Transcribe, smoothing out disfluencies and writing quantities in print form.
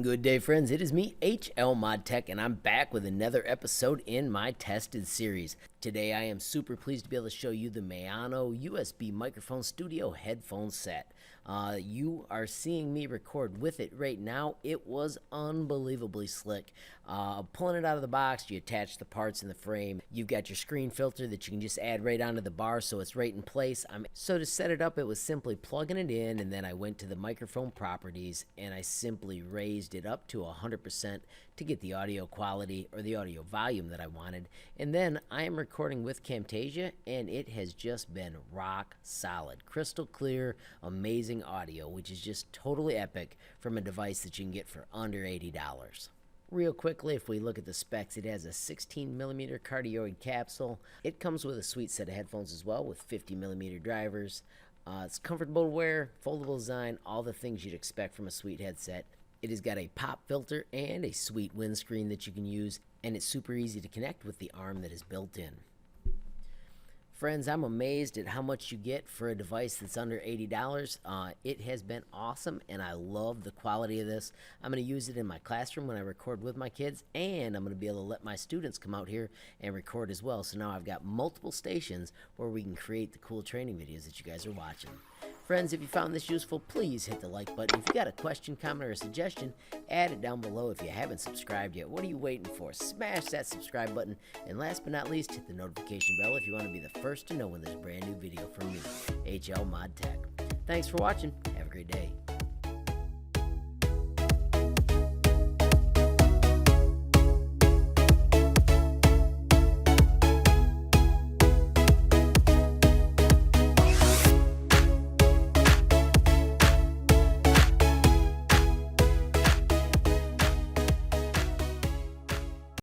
Good day, friends. It is me, HLModTech, and I'm back with another episode in my tested series. Today, I am super pleased to be able to show you the Maono USB microphone studio headphone set. You are seeing me record with it right now. It was unbelievably slick. Pulling it out of the box, you attach the parts in the frame. You've got your screen filter that you can just add right onto the bar so it's right in place. So to set it up, it was simply plugging it in, and then I went to the microphone properties and I simply raised it up to 100% to get the audio quality or the audio volume that I wanted. And then I am recording with Camtasia, and it has just been rock solid, crystal clear, amazing audio, which is just totally epic from a device that you can get for under $80. Real quickly, if we look at the specs, it has a 16mm cardioid capsule. It comes with a sweet set of headphones as well with 50mm drivers. It's comfortable to wear, foldable design, all the things you'd expect from a sweet headset. It has got a pop filter and a sweet windscreen that you can use, and it's super easy to connect with the arm that is built in. Friends, I'm amazed at how much you get for a device that's under $80. It has been awesome, and I love the quality of this. I'm going to use it in my classroom when I record with my kids, and I'm going to be able to let my students come out here and record as well. So now I've got multiple stations where we can create the cool training videos that you guys are watching. Friends, if you found this useful, please hit the like button. If you got a question, comment, or a suggestion, add it down below. If you haven't subscribed yet, what are you waiting for? Smash that subscribe button. And last but not least, hit the notification bell if you want to be the first to know when there's a brand new video from me, HLModTech. Thanks for watching. Have a great day.